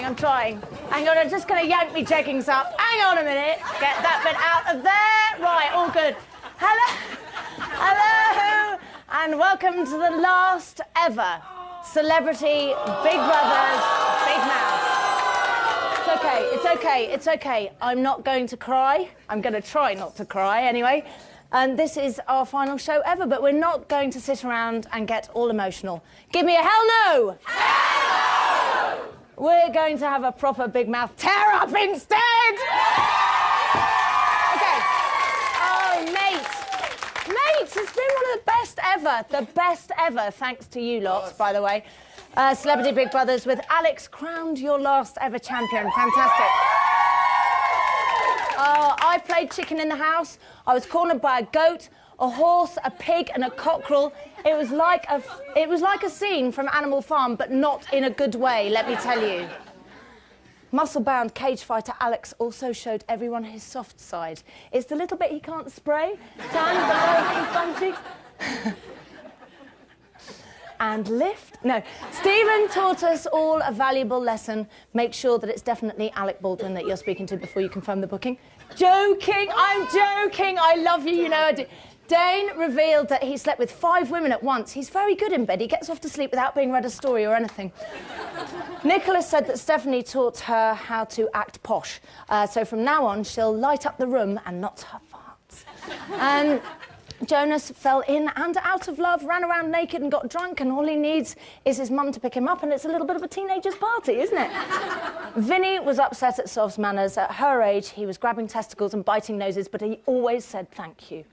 I'm trying. Hang on, I'm just going to yank me jeggings up. Hang on a minute. Get that bit out of there. Right, all good. Hello, and welcome to the last ever Celebrity Big Brothers Big Mouth. It's okay. I'm not going to cry. I'm going to try not to cry anyway. And this is our final show ever, but we're not going to sit around and get all emotional. Give me a hell no! Hell no! We're going to have a proper Big Mouth tear up instead! Okay. Oh, mate, it's been one of the best ever, thanks to you lot, by the way. Celebrity Big Brothers with Alex crowned your last ever champion. Fantastic. I played chicken in the house. I was cornered by a goat, a horse, a pig, and a cockerel. It was like a scene from Animal Farm, but not in a good way, let me tell you. Muscle-bound cage fighter Alex also showed everyone his soft side. It's the little bit he can't spray down below his bum cheeks. And lift. No. Stephen taught us all a valuable lesson. Make sure that it's definitely Alec Baldwin that you're speaking to before you confirm the booking. Joking. I'm joking. I love you, you know I do. Dane revealed that he slept with 5 women at once. He's very good in bed. He gets off to sleep without being read a story or anything. Nicholas said that Stephanie taught her how to act posh. So from now on, she'll light up the room and not her farts. And Jonas fell in and out of love, ran around naked and got drunk, and all he needs is his mum to pick him up, and it's a little bit of a teenager's party, isn't it? Vinny was upset at Sov's manners. At her age, he was grabbing testicles and biting noses, but he always said thank you.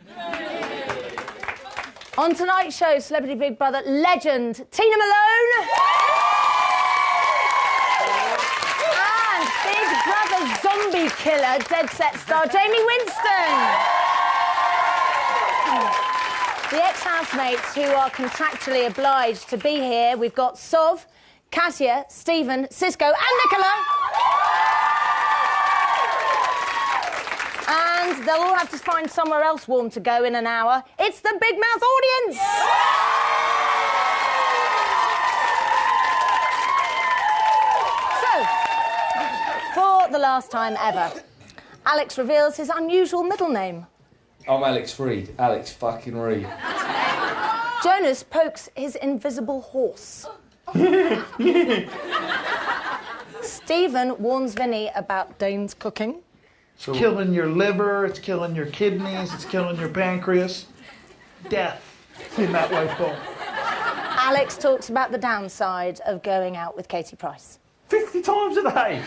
On tonight's show, Celebrity Big Brother legend Tina Malone and Big Brother zombie killer Dead Set star Jamie Winston. The ex-housemates who are contractually obliged to be here, we've got Sov, Cassia, Stephen, Cisco and Nicola. And they'll all have to find somewhere else warm to go in an hour. It's the Big Mouth audience! So, for the last time ever, Alex reveals his unusual middle name. I'm Alex Reed. Alex fucking Reed. Jonas pokes his invisible horse. Stephen warns Vinny about Dane's cooking. It's killing your liver, it's killing your kidneys, it's killing your pancreas. Death in that life bowl. Alex talks about the downside of going out with Katie Price. 50 times a day.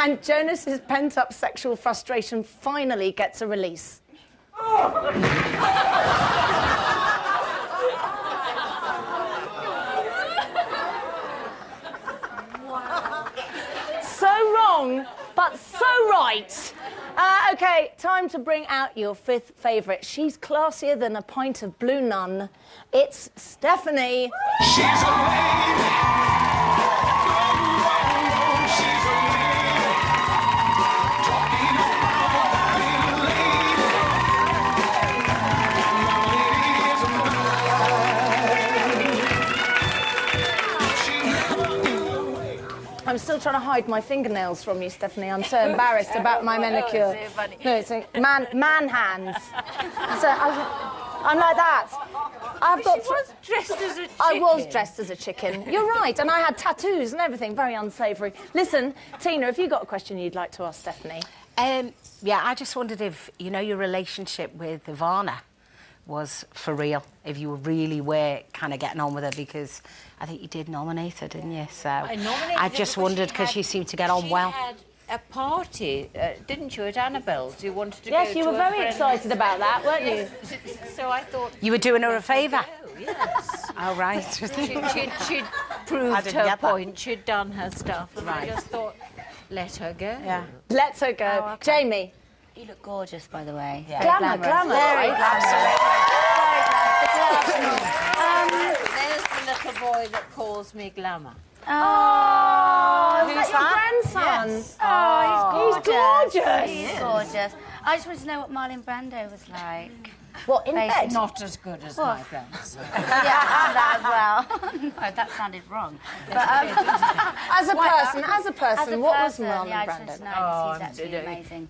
And Jonas's pent-up sexual frustration finally gets a release. So wrong, but so right. OK, time to bring out your 5th favourite. She's classier than a pint of Blue Nun. It's Stephanie. She's a lady. I'm still trying to hide my fingernails from you, Stephanie. I'm so embarrassed about my manicure. No, it's like man hands. So I'm like that. I've got. She was dressed as a chicken. I was dressed as a chicken. You're right, and I had tattoos and everything. Very unsavoury. Listen, Tina, have you got a question you'd like to ask Stephanie? Yeah, I just wondered if your relationship with Ivana was for real, if you really were kind of getting on with her, because I think you did nominate her, didn't you? So I just wondered, because she seemed to get on well. She had a party, didn't you, at Annabelle's? You wanted to go Yes, you to were a very friend's. excited about that, weren't you? So I thought... You were doing her a favour? Yes. Oh, right. She'd proved her point, she'd done her stuff, and I just thought, let her go. Yeah. Let her go. Oh, okay. Jamie. You look gorgeous, by the way. Yeah. Glamour. Very There's the little boy that calls me Glamour. Oh, Who's is that your that? grandson? Yes. Oh, he's gorgeous. He's gorgeous. I just wanted to know what Marlon Brando was like. What, in bed? Not as good as my friends. Yeah, and that as well. Oh, that sounded wrong. But, As a person, what was Marlon yeah, Brando? I just know, he's actually amazing.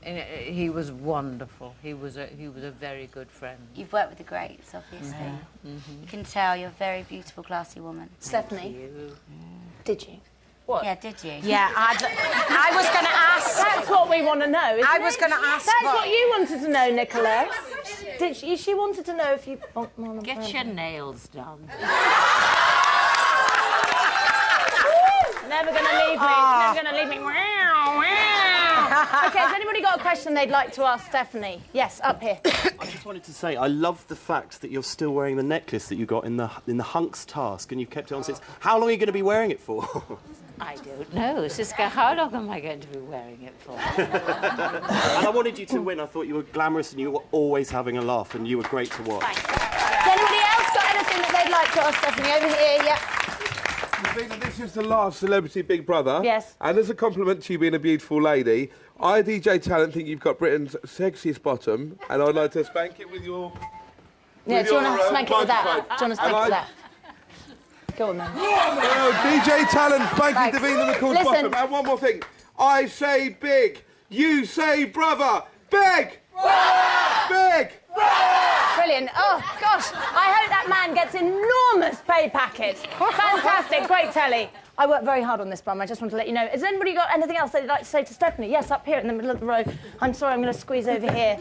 He was wonderful. He was a very good friend. You've worked with the greats, obviously. You can tell you're a very beautiful, classy woman. Stephanie, did you? What? Yeah, did you? Yeah, I was going to ask. That's what we want to know, isn't I was going to ask. That's what you wanted to know, Nicholas. She wanted to know if you... Get your nails done. Never going to leave me. Never going to leave me. OK, has anybody got a question they'd like to ask Stephanie? Yes, up here. I just wanted to say, I love the fact that you're still wearing the necklace that you got in the Hunk's Task, and you've kept it on since. How long are you going to be wearing it for? I don't know, Siska. How long am I going to be wearing it for? And I wanted you to win. I thought you were glamorous and you were always having a laugh, and you were great to watch. Has anybody else got anything that they'd like to ask Stephanie? Over here, yeah. I think that this is the last Celebrity Big Brother. Yes. And as a compliment to you being a beautiful lady, I, DJ Talent, think you've got Britain's sexiest bottom, and I'd like to spank it with your... Yeah, do you want to spank it with that? microphone. Do you want to spank it with that? Go on, then. DJ Talent, spanking Davina McCall's Listen. bottom. And one more thing. I say big, you say brother. Big! Big! Brilliant. Oh, gosh. I hope that man gets enormous pay packets. Fantastic. Great telly. I worked very hard on this, Bum. I just want to let you know. Has anybody got anything else they'd like to say to Stephanie? Yes, up here in the middle of the row. I'm sorry, I'm going to squeeze over here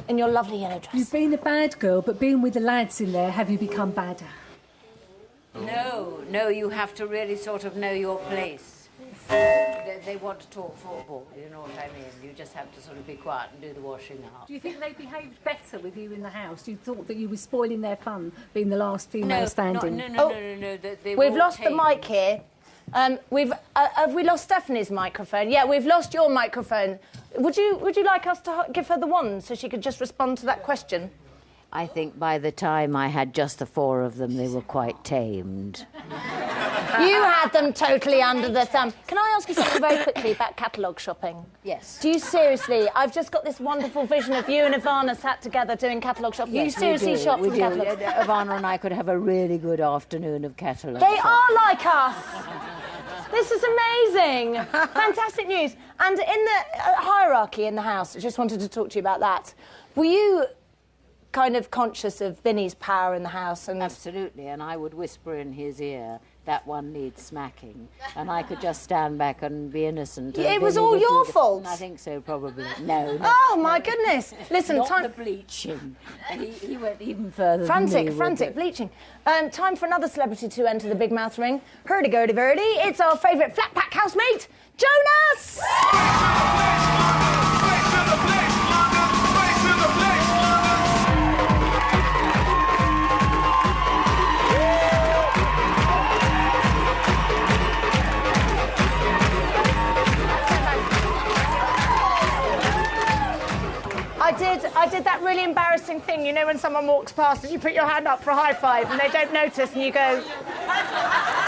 in your lovely yellow dress. You've been a bad girl, but being with the lads in there, have you become badder? No, you have to really sort of know your place. They want to talk football, you know what I mean? You just have to sort of be quiet and do the washing up. Do you think they behaved better with you in the house? You thought that you were spoiling their fun, being the last female standing? No. We've lost the mic here. Have we lost Stephanie's microphone? Yeah, we've lost your microphone. Would you like us to give her the wand so she could just respond to that question? I think by the time I had just the four of them, they were quite tamed. You had them totally under the thumb. Can I ask you something very quickly about catalogue shopping? Yes. Do you seriously... I've just got this wonderful vision of you and Ivana sat together doing catalogue shopping. Yes, you seriously shop we from do. catalogues? Ivana and I could have a really good afternoon of catalogue. They are like us. This is amazing. Fantastic news. And in the hierarchy in the house, I just wanted to talk to you about that. Were you kind of conscious of Vinny's power in the house? And absolutely, and I would whisper in his ear, that one needs smacking. And I could just stand back and be innocent. It was all your fault? I think so, probably. No. Oh, my goodness. Listen, not the bleaching. He went even further than me. Frantic bleaching. Time for another celebrity to enter the big mouth ring. Hurdy-gurdy-verdy. It's our favourite flat pack housemate, Jonas! I did that really embarrassing thing, you know, when someone walks past and you put your hand up for a high five and they don't notice and you go...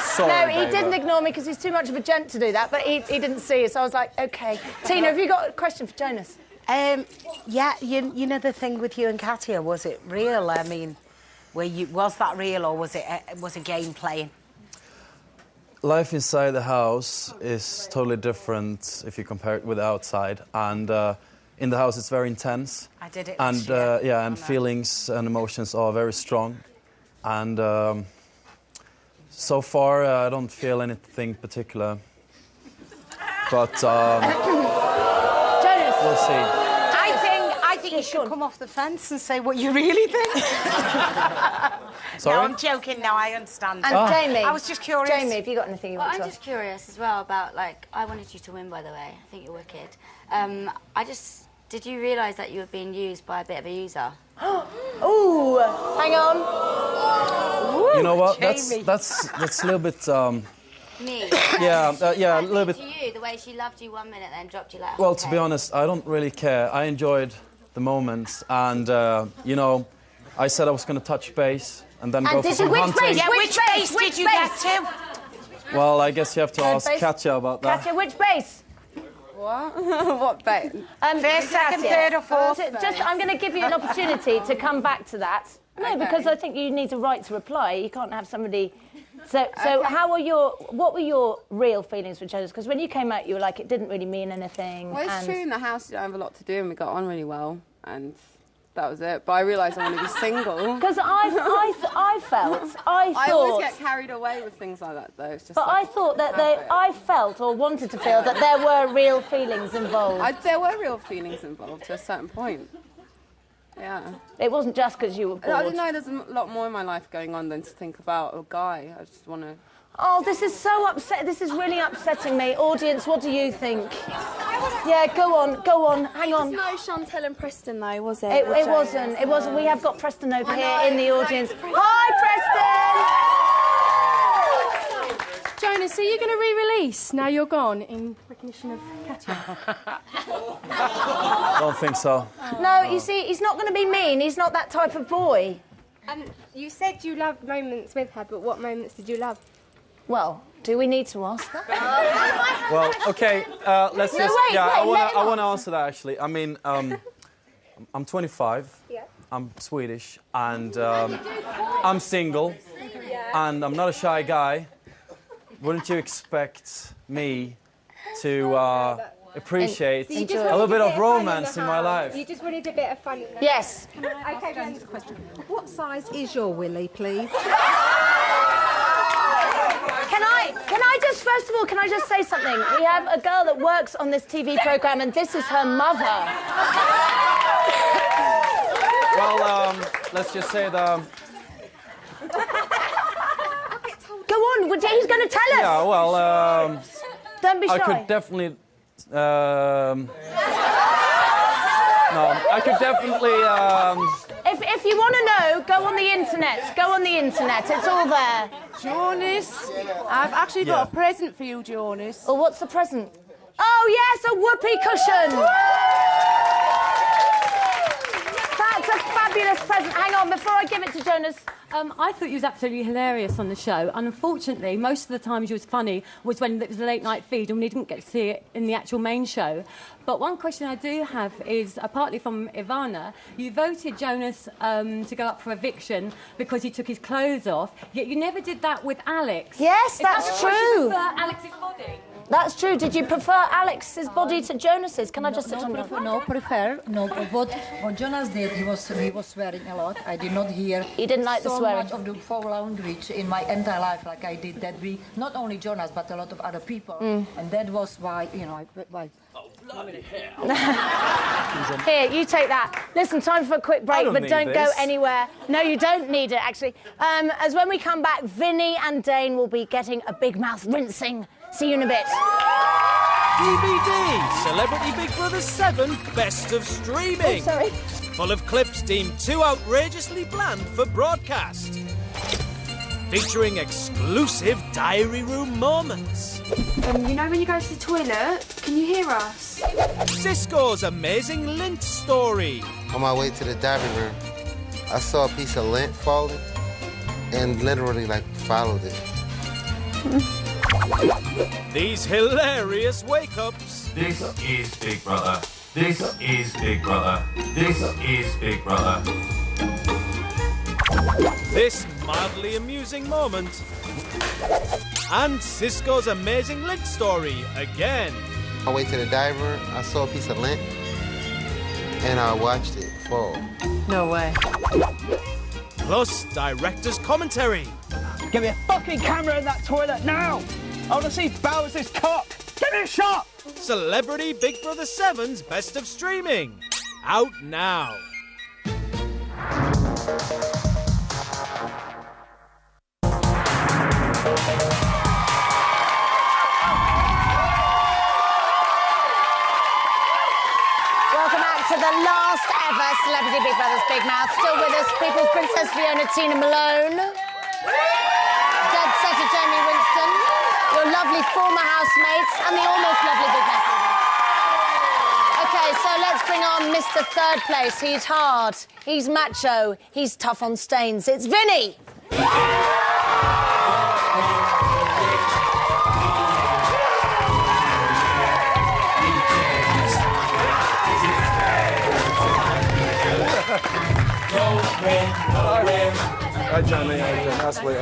Sorry, no, he didn't ignore me because he's too much of a gent to do that, but he didn't see it, so I was like, OK. Tina, have you got a question for Jonas? Yeah, you know the thing with you and Katya, was it real? I mean, was that real or was it game playing? Life inside the house is totally different if you compare it with outside, and in the house it's very intense. I did it. And yeah, and feelings and emotions are very strong, and so far I don't feel anything particular, but Jonas, we'll see. I think you should come off the fence and say what you really think. Sorry? No, I'm joking. No, I understand. And Jamie, I was just curious. Jamie, have you got anything you want to I'm just curious as well about, like, I wanted you to win, by the way. I think you're wicked. Did you realise that you were being used by a bit of a user? Ooh, hang on. You know what? Jamie. That's a little bit. Me? Yeah, a little bit. To you, the way she loved you 1 minute, then dropped you like. Well, to be honest, I don't really care. I enjoyed the moments, and you know, I said I was going to touch base and then go for some hunting. Yeah, which base did you get to? Well, I guess you have to ask Katya about that. Katya, which base? What? What bet? First, second, third or fourth. I'm going to give you an opportunity to come back to that. No, because I think you need a right to reply. You can't have somebody... So what were your real feelings for Jonas? Because when you came out, you were like, it didn't really mean anything. Well, it's true, in the house you don't have a lot to do, and we got on really well, and that was it. But I realised I want to be single. Because I thought... I always get carried away with things like that, though. It's just but like, I thought that I felt or wanted to feel that there were real feelings involved. There were real feelings involved to a certain point. Yeah. It wasn't just because you were bored. I didn't know there's a lot more in my life going on than to think about a guy. I just want to... Oh, this is so upset. This is really upsetting me. Audience, what do you think? Yeah, go on, hang on. It was no Chantel and Preston, though, was it? It wasn't. We have got Preston over here in the audience. Hi, Preston! Jonas, are you going to re-release now you're gone in recognition of Katya? Don't think so. No, you see, he's not going to be mean. He's not that type of boy. And you said you loved moments with her, but what moments did you love? Well, do we need to ask that? Well, okay, let's No, just... wait, yeah, wait, let him I want to answer. answer that, actually. I mean, I'm 25. Yeah. I'm Swedish, and I'm single, and I'm not a shy guy. Wouldn't you expect me to appreciate a little bit of romance in my life? You just wanted a bit of fun. Yes. Okay, Jonas, a question. What size is your willy, please? Can I just, first of all, can I just say something? We have a girl that works on this TV programme, and this is her mother. Well, let's just say that... Go on, he's going to tell us. Yeah, well, Don't be shy. I could definitely... no, I could definitely... If you want to know, go on the internet. Go on the internet. It's all there. Jonas, I've actually got a present for you, Jonas. Oh, what's the present? Oh, yes, a whoopee cushion. That's a fabulous present. Hang on, before I give it to Jonas. I thought you was absolutely hilarious on the show, and unfortunately, most of the times you was funny was when it was a late night feed and we didn't get to see it in the actual main show. But one question I do have is, partly from Ivana, you voted Jonas to go up for eviction because he took his clothes off, yet you never did that with Alex. Yes, that's true. Alex's body. That's true. Did you prefer Alex's body to Jonas's? Can I just sit on your... What Jonas did, he was swearing a lot. I did not hear. You didn't like the swearing? So much of the foul language in my entire life, like I did that week. Not only Jonas, but a lot of other people. And that was why, why. Bloody hell. Here, you take that. Listen, time for a quick break, but don't go anywhere. No, you don't need it, actually. As when we come back, Vinny and Dane will be getting a big mouth rinsing. See you in a bit. DVD, Celebrity Big Brother 7, Best of Streaming. Oh, sorry. Full of clips deemed too outrageously bland for broadcast. Featuring exclusive diary room moments. You know when you go to the toilet, can you hear us? Cisco's amazing lint story. On my way to the diary room, I saw a piece of lint falling and literally followed it. These hilarious wake-ups. This is Big Brother. This is Big Brother. This is Big Brother. This mildly amusing moment. And Cisco's amazing lint story again. On my way to the diary room, I saw a piece of lint and I watched it fall. No way. Plus director's commentary. Give me a fucking camera in that toilet now! I want to see Bowser's cock! Give me a shot! Celebrity Big Brother 7's Best of Streaming. Out now. Welcome back to the last ever Celebrity Big Brother's Big Mouth. Still with us, People's Princess Fiona Tina Malone. Dead setter Jamie Winston. Your lovely former housemates and the almost lovely Big Mouth. Okay, so let's bring on Mr. Third Place. He's hard, he's macho, he's tough on stains. It's Vinny! Hi, Jamie. How you doing? Nice to meet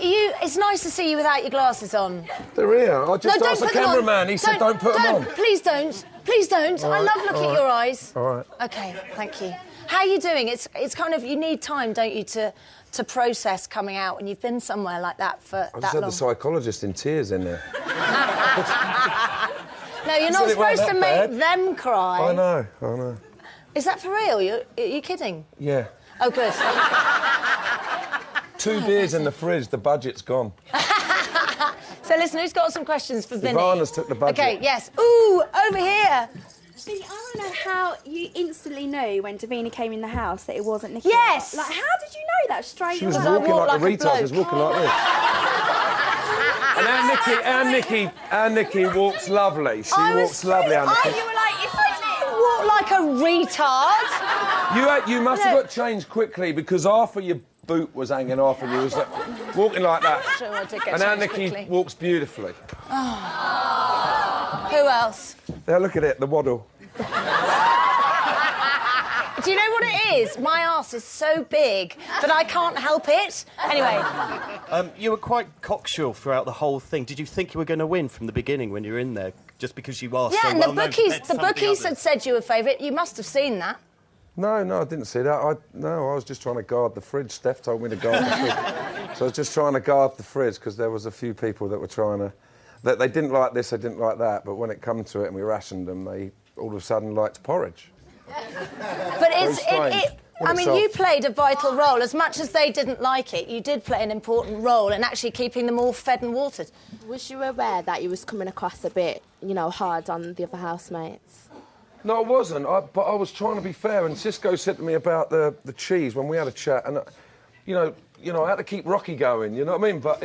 you. It's nice to see you without your glasses on. They're here. I just asked the cameraman. He said don't put them on. Please don't. Please don't. All right, I love looking at your eyes. All right. Okay, thank you. How are you doing? It's kind of, you need time, don't you, to process coming out when you've been somewhere like that for I that just had long. the psychologist in tears in there. No, you're not Said it wasn't supposed to that make them cry. I know. Is that for real? Are you kidding? Yeah. Oh, good. 2 beers in the fridge, the budget's gone. So listen, who's got some questions for Vinny? Ivana's took the budget. Okay, yes. Ooh, over here. Vinny, I want to know how you instantly knew when Davina came in the house that it wasn't Nikki. Yes! Like, how did you know that straight away? She was walking like a retard. She was walking like this. And our Nikki walks lovely. She walks lovely, our Nikki. You were like, if I walk like a retard. You must have got changed quickly because half of your boot was hanging off and you was walking like that. Sure, I did get and our changed Nikki quickly. walks beautifully. Oh. Who else? Now look at it, the waddle. Do you know what it is? My arse is so big that I can't help it. Anyway. You were quite cocksure throughout the whole thing. Did you think you were going to win from the beginning when you were in there, just because you are Yeah, so and well the known bookies, compared to some of the had others? said you were favourite. You must have seen that. No, I didn't see that. I was just trying to guard the fridge. Steph told me to guard the fridge. So I was just trying to guard the fridge because there was a few people that were trying to... That they didn't like this, they didn't like that, but when it come to it and we rationed them, they all of a sudden liked porridge. But I mean, itself. you played a vital role. As much as they didn't like it, you did play an important role in actually keeping them all fed and watered. Was you aware that you was coming across a bit, hard on the other housemates? No, I wasn't, but I was trying to be fair, and Cisco said to me about the cheese when we had a chat, and, I had to keep Rocky going, you know what I mean? But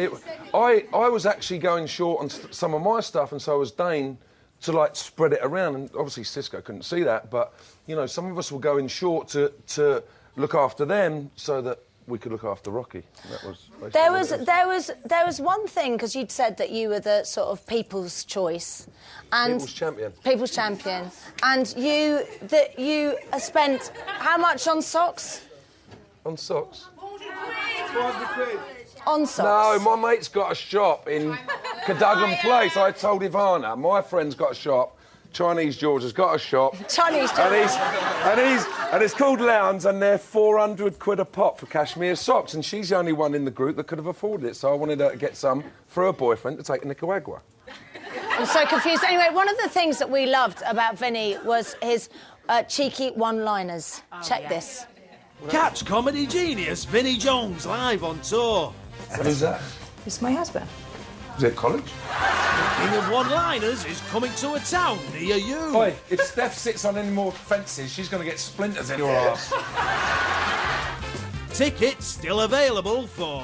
I was actually going short on some of my stuff, and so was Dane, to, spread it around, and obviously Cisco couldn't see that, but, some of us were going short to look after them so that we could look after Rocky. That was There was one thing, because you'd said that you were the sort of people's choice. And People's champion. People's champion. And you spent how much on socks? On socks? On socks? No, my mate's got a shop in Cadogan Place. I told Ivana, my friend's got a shop. Chinese George has got a shop. Chinese George. And it's called Lowndes, and they're 400 quid a pop for cashmere socks, and she's the only one in the group that could have afforded it, so I wanted her to get some for her boyfriend to take to Nicaragua. I'm so confused. Anyway, one of the things that we loved about Vinny was his cheeky one-liners. Check this. Catch comedy genius Vinnie Jones live on tour. Who's that? It's my husband. Is it college? King of One-Liners is coming to a town near you. Oi, if Steph sits on any more fences, she's going to get splinters in your arse. Tickets still available for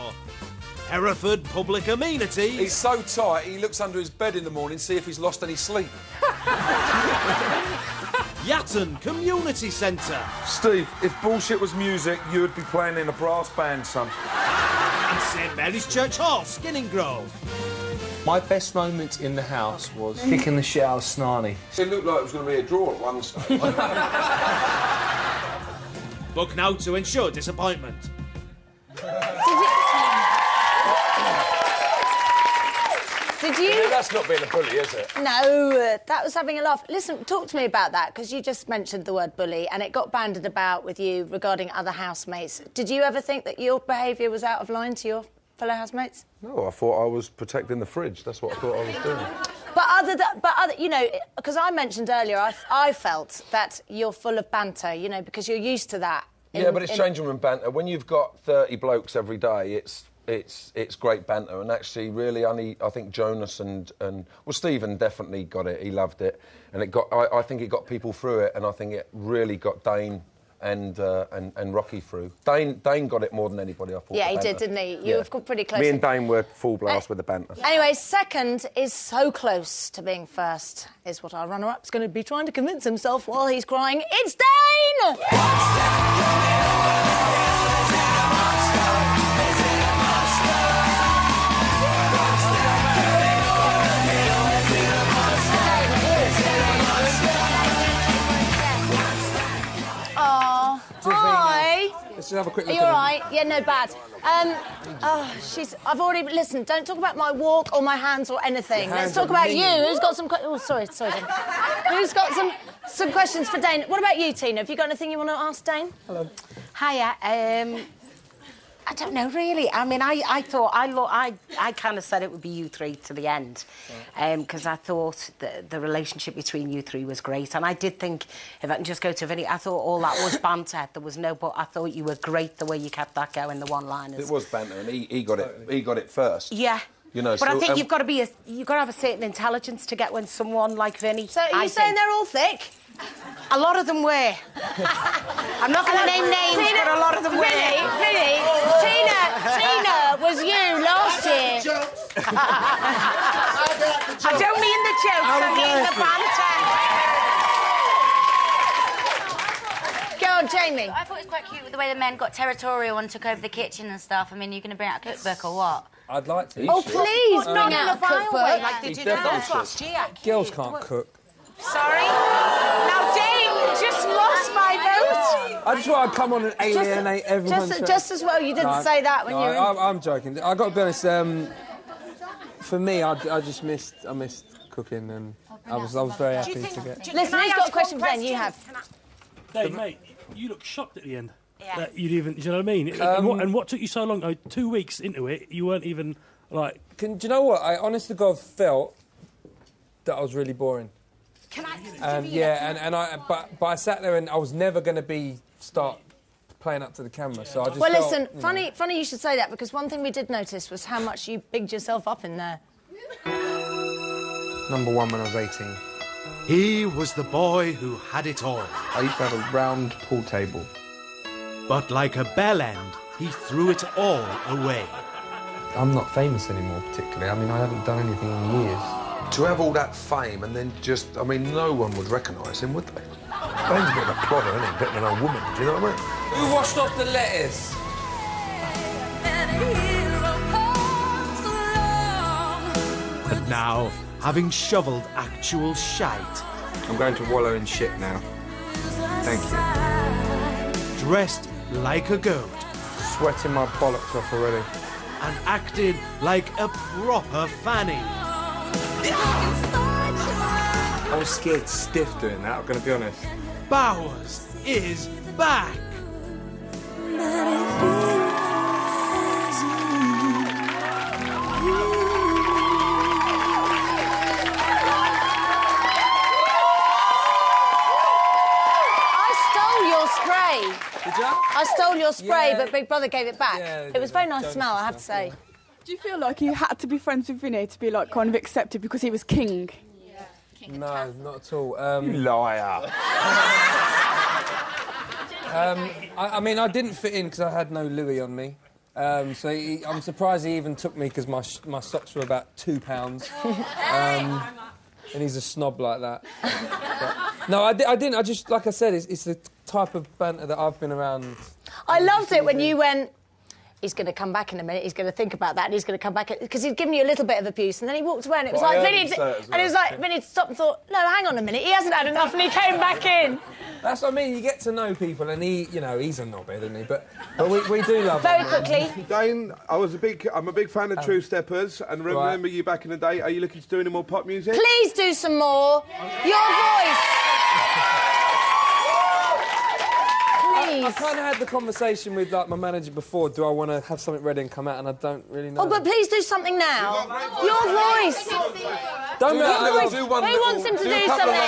Hereford Public Amenity. He's so tight, he looks under his bed in the morning to see if he's lost any sleep. Yatton Community Centre. Steve, if bullshit was music, you would be playing in a brass band, son. And St Mary's Church Hall, Skinning Grove. My best moment in the house was kicking the shit out of Snarny. It looked like it was going to be a draw at one stage. Book now to ensure disappointment. Did you... Yeah, that's not being a bully, is it? No, that was having a laugh. Listen, talk to me about that, because you just mentioned the word bully, and it got bandied about with you regarding other housemates. Did you ever think that your behaviour was out of line to your fellow housemates? No, I thought I was protecting the fridge. That's what I thought I was doing. But because I mentioned earlier, I felt that you're full of banter, because you're used to that. Yeah, but it's changing room banter. When you've got 30 blokes every day, it's great banter, and actually, really, only I think Jonas and Stephen definitely got it. He loved it, and I think it got people through it, and I think it really got Dane and Rocky through. Dane got it more than anybody, I thought. Yeah, he did, didn't he? You were pretty close. Me and Dane were full blast with the banter. Anyway, second is so close to being first, is what our runner-up's going to be trying to convince himself while he's crying. It's Dane! just have a quick Are look you at all them. right? Yeah, no, bad. I've already... Listen, don't talk about my walk or my hands or anything. Your Let's hands talk are about you. minging. Who's got some... Oh, sorry, Dane. Who's got some questions for Dane? What about you, Tina? Have you got anything you want to ask Dane? Hello. Hiya. I don't know, really. I mean, I thought... I kind of said it would be you three to the end, because I thought the relationship between you three was great. And I did think, if I can just go to Vinny, I thought all that was banter. There was no... But I thought you were great the way you kept that going, the one-liners. It was banter, and he got it first. Yeah. You know, but I think you've got to have a certain intelligence to get when someone like Vinny... So are you saying they're all thick? A lot of them were. I'm not going to name names, but a lot of them were. Vinny, Tina was you last year. I don't mean the jokes, I mean the banter. Go on, Jamie. I thought it was quite cute with the way the men got territorial and took over the kitchen and stuff. I mean, are you going to bring out a cookbook or what? I'd like to. Oh, please bring out a cookbook. Like they did last year. Girls can't cook. Sorry? Now, Dave just lost my vote. I just want to come on and alienate everyone. Just as well you didn't say that when you were... I'm joking. I got to be honest. For me, I missed cooking, and I was very happy to get. Listen, he's got a question for Ben. You have. Dave, mate, you look shocked at the end. Yeah. You'd even, do you know what I mean? And what took you so long? 2 weeks into it, you weren't even like. Do you know what? I honest to God felt that I was really boring. Can I? But I sat there and I was never going to start playing up to the camera. So I just. Well, listen, funny you should say that, because one thing we did notice was how much you bigged yourself up in there. Number one when I was 18. He was the boy who had it all. I used to have a round pool table. But like a bell end, he threw it all away. I'm not famous anymore, particularly. I mean, I haven't done anything in years. To have all that fame and then just, I mean, no one would recognise him, would they? Ben's a bit of a plodder, isn't he? A bit of an old woman, do you know what I mean? Who washed off the lettuce? But now, having shovelled actual shite... I'm going to wallow in shit now. Thank you. Dressed like a goat. Sweating my bollocks off already. And acted like a proper fanny. I was scared stiff doing that, I'm going to be honest. Bowers is back. Did you? I stole your spray, but Big Brother gave it back. It was a very nice smell, I have to say. Do you feel like you had to be friends with Vinny to be like kind of accepted because he was king? No, not at all. You liar. I mean, I didn't fit in because I had no Louis on me. I'm surprised he even took me because my socks were about £2. And he's a snob like that. But, no, I didn't. I just, like I said, it's the type of banter that I've been around. I loved it when you went, he's going to come back in a minute, he's going to think about that, and he's going to come back... Because he'd given you a little bit of abuse, and then he walked away, and it was like, Vinny... And it was like, Vinny stopped and thought, no, hang on a minute, he hasn't had enough, and he came back in. That's what I mean, you get to know people, and he, you know, he's a knobhead, isn't he? But we do love Very him. quickly. Dane, I'm a big fan of True Steppers, and remember you back in the day. Are you looking to do any more pop music? Please do some more. Your voice. I kind of had the conversation with like my manager before. Do I want to have something ready and come out? And I don't really know. Oh, but please do something now. Your voice. Don't Who wants him to do something?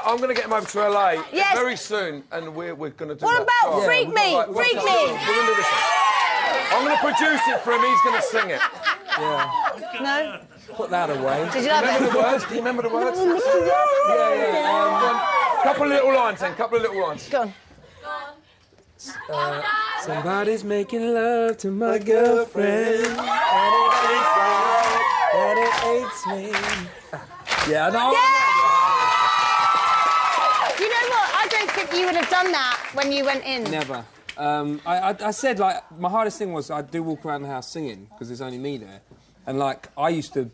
I'm gonna get him over to LA Yes. very soon, and we're gonna do. What that. about Freak Me? Right, Freak we're Me. gonna do this. I'm gonna produce it for him. He's gonna sing it. Yeah. No. Put that away. Did you remember the words? Do you remember the words? Yeah. Couple of little lines then. Couple of little lines. Go on. Somebody's making love to my girlfriend. And it hates me. Yeah, I know. You know what? I don't think you would have done that when you went in. Never. I said, like, my hardest thing was I do walk around the house singing, because there's only me there. And, like, I used to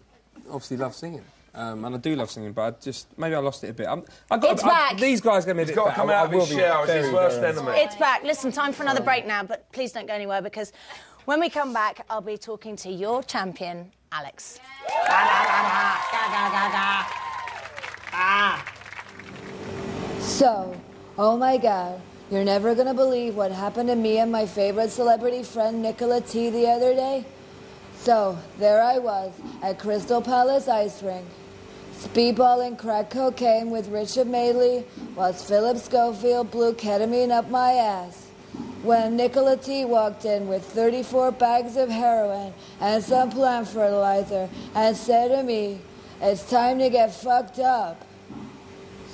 obviously love singing. and I do love singing, but maybe I lost it a bit. It's back. These guys are going to be a bit got to come out of his shell. It's his worst enemy. It's back. Listen, time for another break now, but please don't go anywhere because when we come back, I'll be talking to your champion, Alex. So, oh my God, you're never gonna believe what happened to me and my favorite celebrity friend Nicola T the other day. So, there I was at Crystal Palace Ice Rink, speedballing crack cocaine with Richard Madeley whilst Philip Schofield blew ketamine up my ass. When Nicola T walked in with 34 bags of heroin and some plant fertilizer and said to me, "It's time to get fucked up."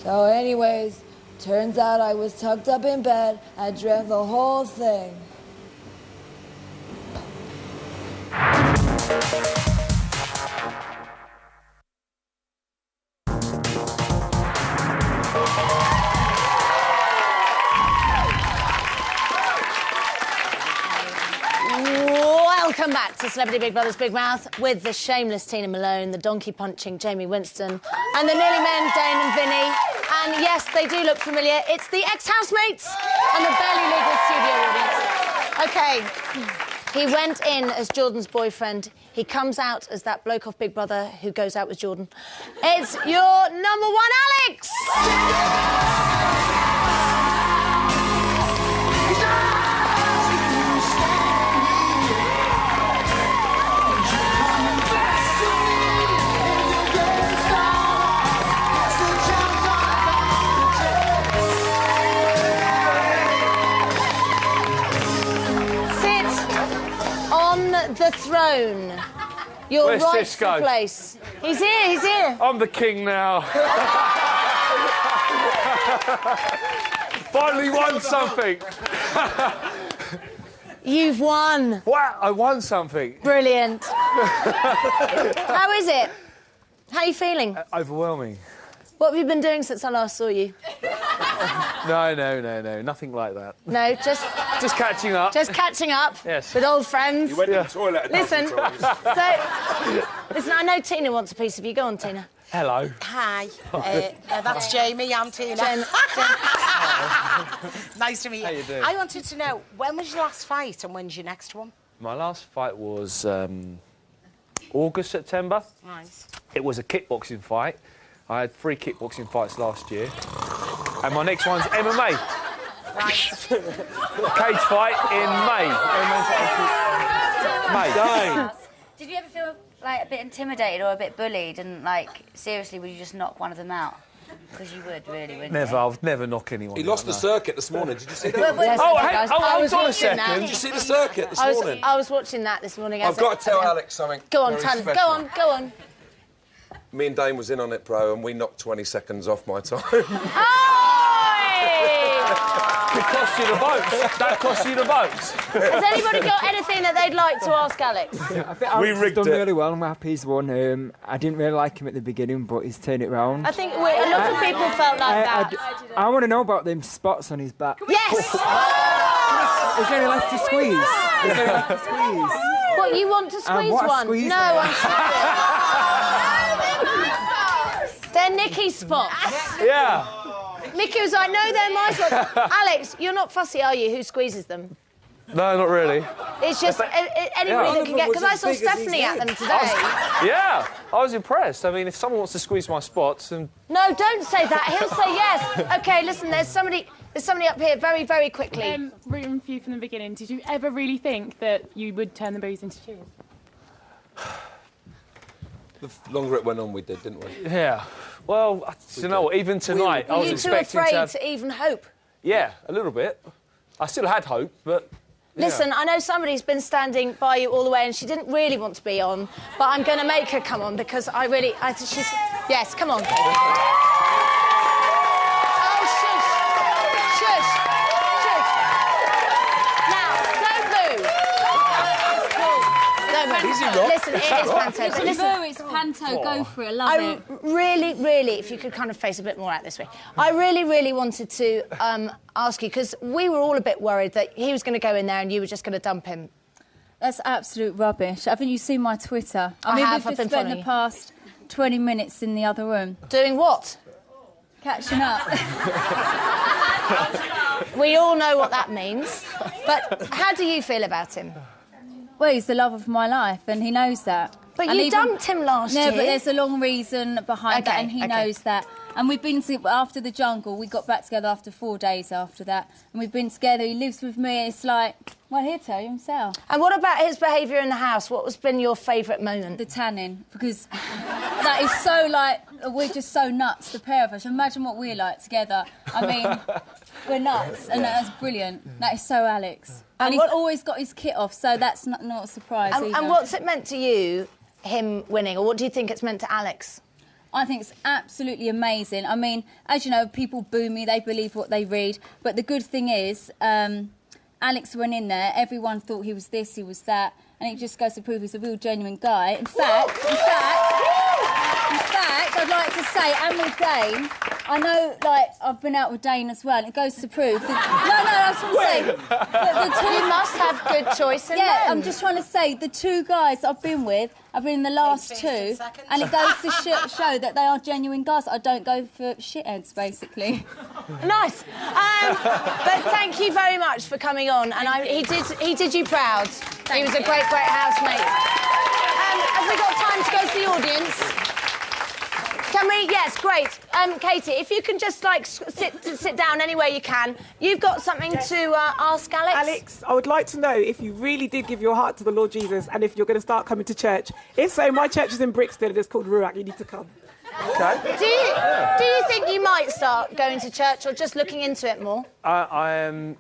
So anyways, turns out I was tucked up in bed and dreamt the whole thing. Welcome back to Celebrity Big Brother's Big Mouth with the shameless Tina Malone, the donkey-punching Jamie Winston, and the nearly men Dane and Vinny. And yes, they do look familiar. It's the ex-housemates and the barely legal studio audience. OK, he went in as Jordan's boyfriend. He comes out as that bloke off Big Brother who goes out with Jordan. It's your number one, Alex! The throne. Your Where's rightful Cisco? place. He's here, he's here. I'm the king now. Finally won something. You've won. Wow, I won something. Brilliant. How is it? How are you feeling? Overwhelming. What have you been doing since I last saw you? No, nothing like that. No, just catching up. Just catching up. Yes. With old friends. You went to the toilet. Listen, listen, I know Tina wants a piece of you. Go on, Tina. Hello. Hi. That's Jamie. I'm Tina. Nice to meet you. How you doing? I wanted to know, when was your last fight and when's your next one? My last fight was August, September. Nice. It was a kickboxing fight. I had 3 kickboxing fights last year. And my next one's MMA. Right. Cage fight in May. May. Did you ever feel like a bit intimidated or a bit bullied and like seriously would you just knock one of them out? Because you would really, wouldn't Never, you? I would never knock anyone. He lost the circuit this morning. Did you see that? I was hold on a watching that. second. Did you see the circuit this morning? I was watching that this morning. I've got to tell Alex something. Go on, very Tan. special. Go on. Me and Dane was in on it, bro, and we knocked 20 seconds off my time. It cost you the votes. That cost you the votes. Has anybody got anything that they'd like to ask Alex? I think Alex has done really well. I'm happy he's won. I didn't really like him at the beginning, but he's turned it round. I think a lot of people felt like that. I want to know about them spots on his back. Yes! Is there any left to squeeze? Is there any left to squeeze? What, you want to squeeze what a one? squeeze No, I'm sorry. They're Nicky's spots. Yeah. Mickey was like, no, they're my spots. Alex, you're not fussy, are you? Who squeezes them? No, not really. It's just anybody that can get... Because I saw Stephanie at them today. Yeah, I was impressed. I mean, if someone wants to squeeze my spots... then... No, don't say that. He'll say yes. OK, listen, there's somebody up here very, very quickly. Rooting for you from the beginning, did you ever really think that you would turn the booze into cheers? The longer it went on, we did, didn't we? Yeah. Well, you know what, even tonight, I was expecting Were you too afraid to... to even hope? Yeah, a little bit. I still had hope, but... yeah. Listen, I know somebody's been standing by you all the way and she didn't really want to be on, but I'm going to make her come on because I think she's... Yes, come on. Oh, shush. Shush. Now, don't boo. It's cool. Don't boo. Is he not? Listen, it is Panto. But listen, It's Panto, go for it, love it. really, if you could kind of face a bit more out this way, I really wanted to ask you, because we were all a bit worried that he was going to go in there and you were just going to dump him. That's absolute rubbish. I think you've seen my Twitter. I have, we've I've been just spent following the past 20 minutes in the other room. Doing what? Catching up. We all know what that means. But how do you feel about him? Well, he's the love of my life, and he knows that. But and you dumped him last year. No, but there's a long reason behind that, and he knows that. And we've been after the jungle. We got back together after 4 days after that, and we've been together. He lives with me. It's like, well, he'll tell you himself. And what about his behaviour in the house? What has been your favourite moment? The tanning, because that is so like we're just so nuts, the pair of us. Imagine what we're like together. I mean, we're nuts, and that's brilliant. That is so Alex. And he's always got his kit off, so that's not a surprise either. And what's it meant to you, him winning, or what do you think it's meant to Alex? I think it's absolutely amazing. I mean, as you know, people boo me, they believe what they read. But the good thing is, Alex went in there, everyone thought he was this, he was that, and it just goes to prove he's a real genuine guy. In fact, I'd like to say, and with Dane, I know, like, I've been out with Dane as well, and it goes to prove that... No, I was trying to say... The two, you must have good choice in men. I'm just trying to say, the two guys I've been with, I've been in the last two, and it goes to show that they are genuine guys. I don't go for shitheads, basically. Nice. But thank you very much for coming on, and he did you proud. He was a great housemate. Have we got time to go to the audience? Can we? Yes, great. Katie, if you can just, like, sit down anywhere you can. You've got something to ask Alex? Alex, I would like to know if you really did give your heart to the Lord Jesus and if you're going to start coming to church. If so, my church is in Brixton and it's called Ruach. You need to come. Okay. Do you think you might start going to church or just looking into it more? I am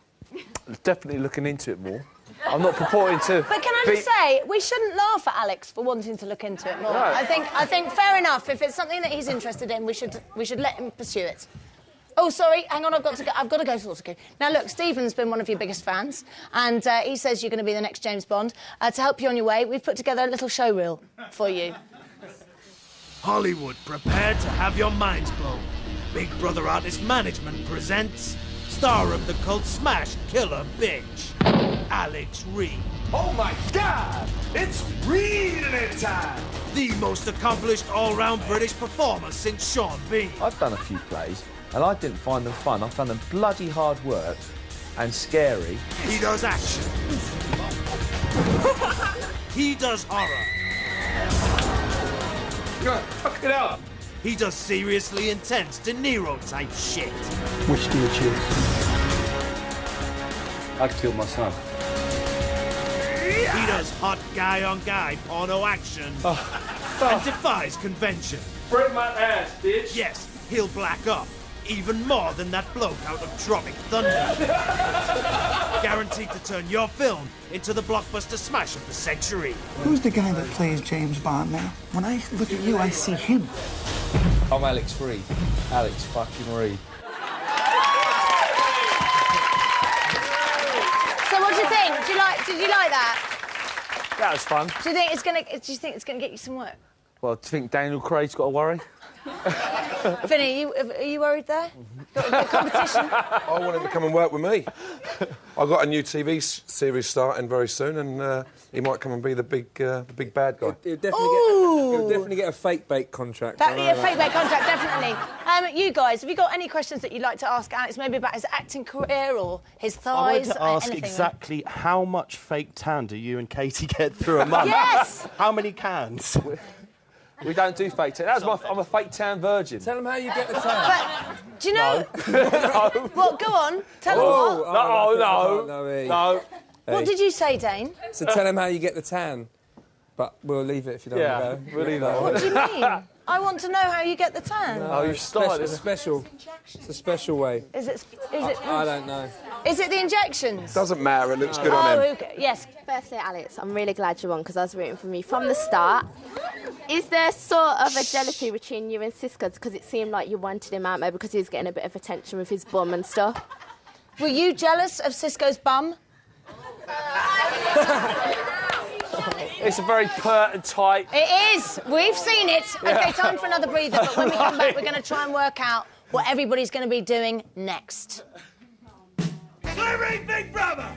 definitely looking into it more. I'm not purporting to. But can I just say, we shouldn't laugh at Alex for wanting to look into it more. No. I think fair enough. If it's something that he's interested in, we should let him pursue it. Oh, sorry, hang on, I've got to go to Autocue. Now, look, Stephen's been one of your biggest fans, and he says you're going to be the next James Bond. To help you on your way, we've put together a little show reel for you. Hollywood, prepare to have your minds blown. Big Brother Artist Management presents star of the cult smash killer bitch, Alex Reid. Oh my God! It's Reid time! The most accomplished all-round British performer since Sean Bean. I've done a few plays, and I didn't find them fun. I found them bloody hard work and scary. He does action. He does horror. Fuck it up! He does seriously intense De Niro-type shit. Which do you choose? I'd kill my son. He does hot guy-on-guy porno action and defies convention. Break my ass, bitch! Yes, he'll black up. Even more than that bloke out of Tropic Thunder. Guaranteed to turn your film into the blockbuster smash of the century. Who's the guy that plays James Bond now? When I look at you, I see him. I'm Alex Reid. Alex fucking Reid. So what do you think? Did you like that? That was fun. Do you think it's gonna get you some work? Well, do you think Daniel Craig's got to worry? Vinny, are you worried there? Got competition? I want him to come and work with me. I've got a new TV series starting very soon, and he might come and be the big bad guy. He'll definitely get a fake bake contract. That'd be a fake bake contract, definitely. You guys, have you got any questions that you'd like to ask Alex, maybe about his acting career or his thighs? I wanted to ask anything? exactly how much fake tan do you and Katie get through a month? Yes! How many cans? We don't do fake tan. I'm a fake tan virgin. Tell them how you get the tan. But, do you know... No. Well, go on. Tell them what. No. What did you say, Dane? So tell them how you get the tan. But we'll leave it if you don't want to go. We'll leave that. What do you mean? I want to know how you get the tan. No, you started. It's special. It's a special way. Is it? I don't know. Is it the injections? Doesn't matter. It looks good on him. Okay. Yes. Firstly, Alex, I'm really glad you won because I was rooting for you from the start. Is there sort of a jealousy between you and Cisco because it seemed like you wanted him out there because he was getting a bit of attention with his bum and stuff? Were you jealous of Cisco's bum? It's a very pert and tight... It is! We've seen it. OK, time for another breather, but when we come back, we're going to try and work out what everybody's going to be doing next. Slavery, Big Brother!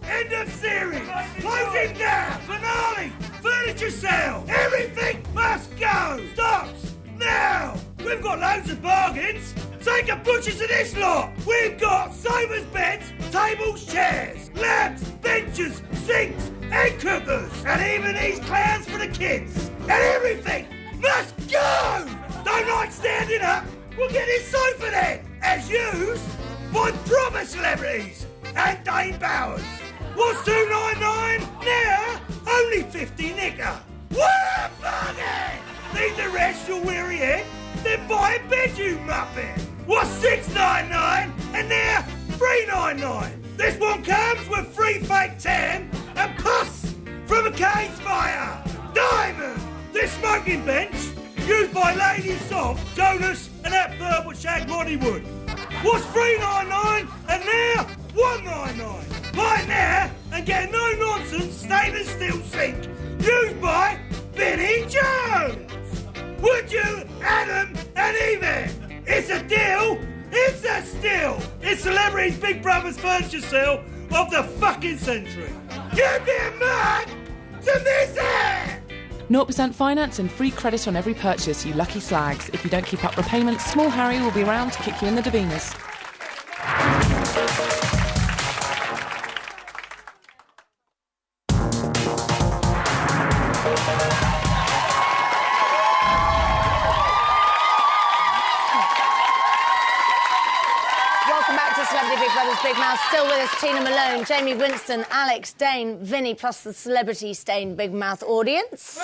End of series! Closing down! Finale! Furniture sale! Everything must go! Stops! Now! We've got loads of bargains! Take a butcher's of this lot! We've got sofas, beds, tables, chairs, lamps, benches, sinks, egg cookers, and even these clowns for the kids! And everything must go! Don't like standing up? We'll get this sofa then! As used by proper celebrities! And Dane Bowers! What's $2.99 now? Only 50 nicker! What a bargain! Need the rest, your weary head? Then buy a bed, you muppet! What's $6.99 and now $3.99? This one comes with free fake tan and pus from a cage fire! Diamond! This smoking bench, used by Lady Soft, Jonas and that bird with Shag Roddy Wood. What's $3.99 and now $1.99? Buy now and get a no-nonsense stainless steel sink used by Benny Jones. Would you, Adam and Eve? It's a deal. It's a steal. It's Celebrity's Big Brother's furniture sale of the fucking century. Give me a mug to miss it. 0% finance and free credit on every purchase, you lucky slags. If you don't keep up repayments, Small Harry will be around to kick you in the Davinas. Welcome back to Celebrity Big Brother's Big Mouth. Still with us, Tina Malone, Jamie Winston, Alex, Dane, Vinny, plus the celebrity-stained Big Mouth audience.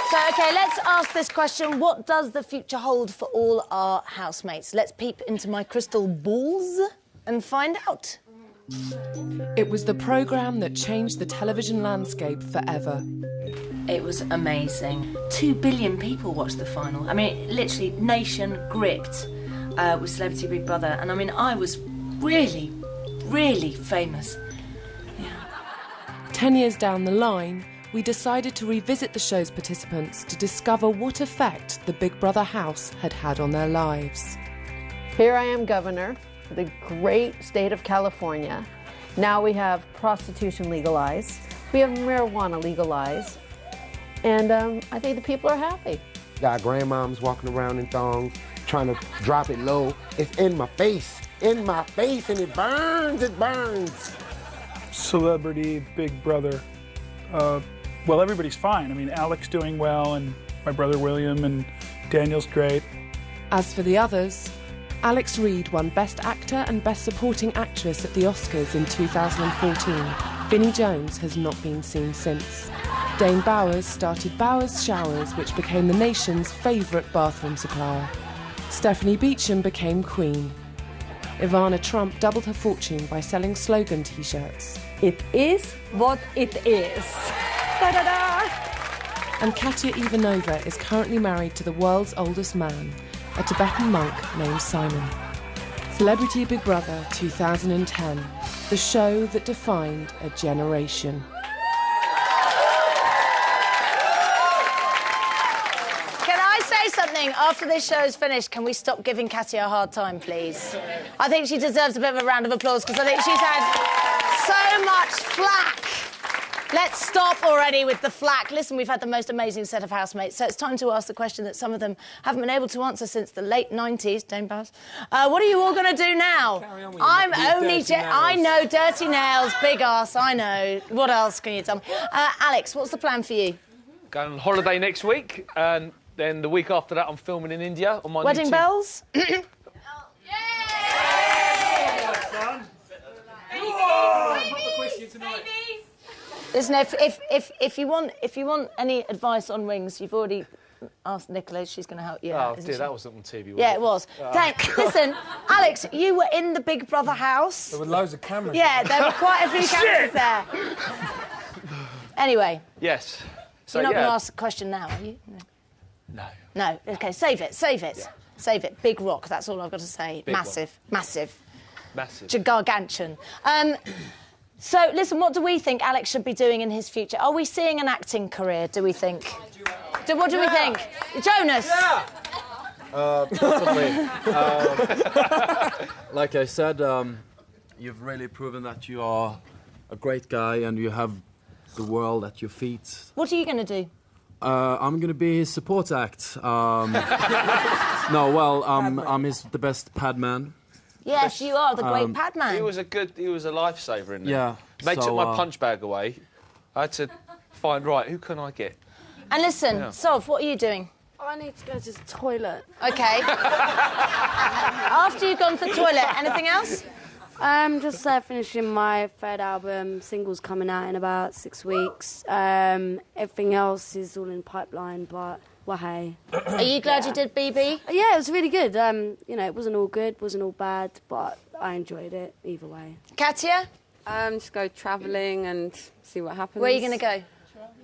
So, OK, let's ask this question. What does the future hold for all our housemates? Let's peep into my crystal balls and find out. It was the programme that changed the television landscape forever. It was amazing. 2 billion people watched the final. I mean, literally, nation gripped with Celebrity Big Brother. And I mean, I was really, really famous. 10 years down the line, we decided to revisit the show's participants to discover what effect the Big Brother house had had on their lives. Here I am, Governor of the great state of California. Now we have prostitution legalized. We have marijuana legalized. And I think the people are happy. Got grandmoms walking around in thongs, trying to drop it low. It's in my face, and it burns, it burns. Celebrity Big Brother. Well, everybody's fine. I mean, Alex doing well, and my brother William, and Daniel's great. As for the others, Alex Reid won Best Actor and Best Supporting Actress at the Oscars in 2014. Vinnie Jones has not been seen since. Dane Bowers started Bowers Showers, which became the nation's favourite bathroom supplier. Stephanie Beacham became Queen. Ivana Trump doubled her fortune by selling slogan T-shirts. It is what it is. Da-da-da! And Katya Ivanova is currently married to the world's oldest man, a Tibetan monk named Simon. Celebrity Big Brother 2010, the show that defined a generation. Can I say something? After this show is finished, can we stop giving Katya a hard time, please? I think she deserves a bit of a round of applause because I think she's had so much flack. Let's stop already with the flack. Listen, we've had the most amazing set of housemates, so it's time to ask the question that some of them haven't been able to answer since the late 90s. Dane Bowers. What are you all going to do now? I'm only... I know, dirty nails, big ass, I know. What else can you tell me? Alex, what's the plan for you? Going on holiday next week, and then the week after that I'm filming in India on my Wedding bells? Listen, if you want any advice on rings, you've already asked Nicola. She's going to help you out, isn't she? That wasn't on TV, was Yeah, it was. Listen, Alex, you were in the Big Brother house. There were loads of cameras. Yeah, there were quite a few cameras there. Anyway. Yes. So, you're not going to ask the question now, are you? No. No. OK, save it. Yeah. Save it. Big rock, that's all I've got to say. Big Massive. one. Massive. Massive. Gargantuan. So, listen, what do we think Alex should be doing in his future? Are we seeing an acting career, do we think? What do we think? Jonas? Yeah! Possibly. Like I said, You've really proven that you are a great guy and you have the world at your feet. What are you going to do? I'm going to be his support act. I'm the best pad man. Yes, you are the great pad man. He was a lifesaver in there. Yeah. They took my punch bag away. I had to find, right, who can I get? And listen, Sov, what are you doing? I need to go to the toilet. Okay. After you've gone to the toilet, anything else? Just finishing my third album. Single's coming out in about 6 weeks. Everything else is all in the pipeline, but well, hey. Are you glad you did BB? Yeah, it was really good. It wasn't all good, wasn't all bad, but I enjoyed it either way. Katia? Just go travelling and see what happens. Where are you going to go?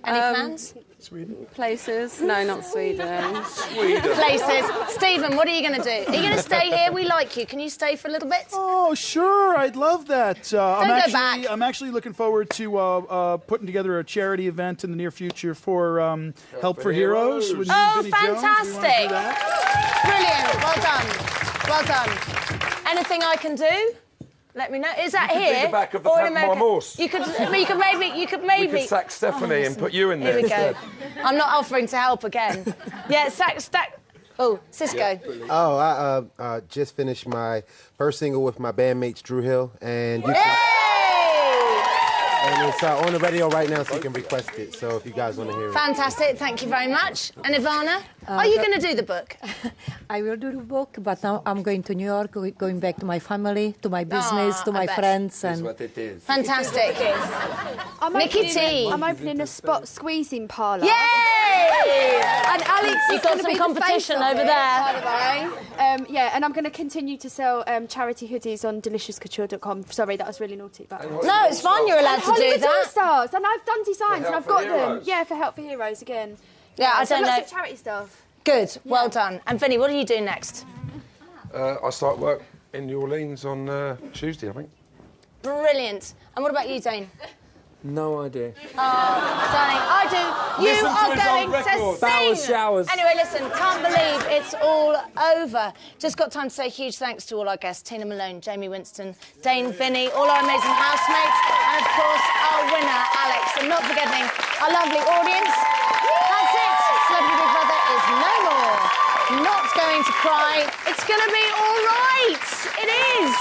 Any plans? Sweden. Places? No, not Sweden. Places. Stephen, what are you going to do? Are you going to stay here? We like you. Can you stay for a little bit? Oh, sure. I'd love that. I'm actually looking forward to putting together a charity event in the near future for Help for Heroes. With Vinnie fantastic. Brilliant. Well done. Anything I can do? Let me know. Is that you could here? Be the back of the or Panama You could maybe. We could sack Stephanie and put you in there. Here we go. instead. I'm not offering to help again. Yeah, stack. Oh, Cisco. I just finished my first single with my bandmates Drew Hill, and you can, and it's on the radio right now, so you can request it. So if you guys want to hear it. Fantastic. Thank you very much. And Ivana, are you going to do the book? I will do the book, but now I'm going to New York, going back to my family, to my business, to my friends. That's what it is. Fantastic. Nikki T. I'm opening a spot squeezing parlour. Yay! And Alex You've is got gonna some be competition the face over of it, there. by the way. And I'm going to continue to sell charity hoodies on deliciouscouture.com. Sorry, that was really naughty. But No, it's fine. You're allowed to do Hollywood that. All-Stars, and I've done designs, and I've got them. Heroes. Yeah, for Help for Heroes again. Yeah, I so don't lots know. of charity stuff. Good. Well done. And Vinny, what are you doing next? I start work in New Orleans on Tuesday, I think. Brilliant. And what about you, Dane? No idea. Darling, I do. You Listen to are his going old to record. sing. Bowers, showers. Anyway, listen, can't believe it's all over. Just got time to say huge thanks to all our guests, Tina Malone, Jamie Winston, Dane, Vinny, all our amazing housemates, and of course, our winner, Alex. And not forgetting our lovely audience. That's it. Celebrity Big Brother is no more. Not going to cry. It's going to be all right. It is.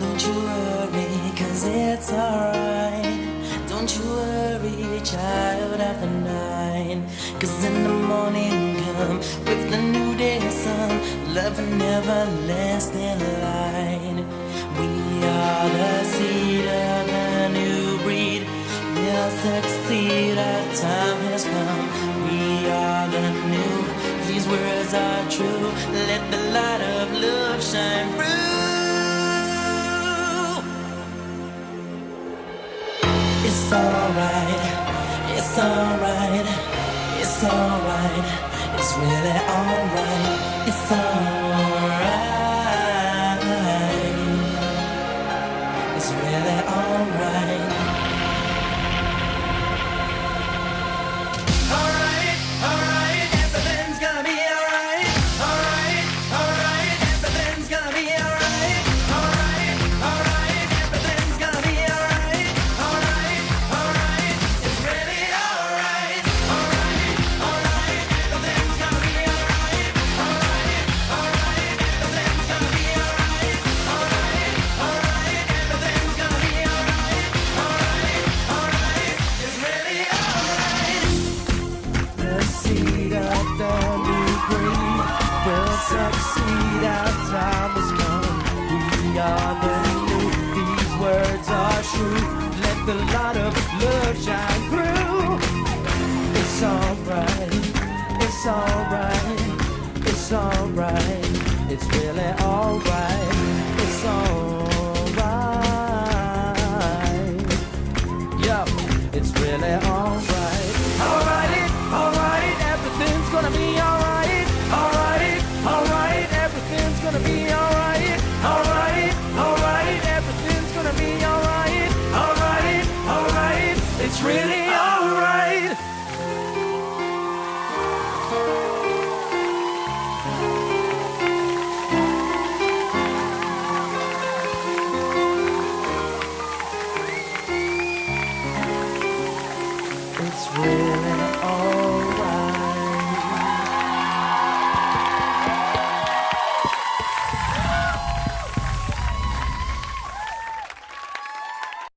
Don't you worry, 'cause it's alright. Don't you worry, child of the night. 'Cause in the morning come with the new day sun, love and everlasting light. We are the seed of a new breed. We'll succeed, our time has come. We are the new, these words are true. Let the light of love shine through. It's alright, it's alright, it's alright, it's really alright, it's alright, it's really alright. Alright, alright, everything's gonna be alright. Alright, alright, everything's gonna be alright. Alright, alright, everything's gonna be alright. Alright, alright, it's really alright. Alright, alright, everything's gonna be alright. Alright, alright, everything's gonna be alright. Alright, alright, everything's gonna be alright. Alright, alright, it's really alright. The seed of the new breed will succeed. Our time has come. We are the new. These words are true. Let the light of love shine through. It's alright. It's alright. It's alright. It's really alright. It's alright. Yup. It's really alright. Alright. Alright, everything's gonna be alright. Alright, alright, everything's gonna be alright. Alright, alright, really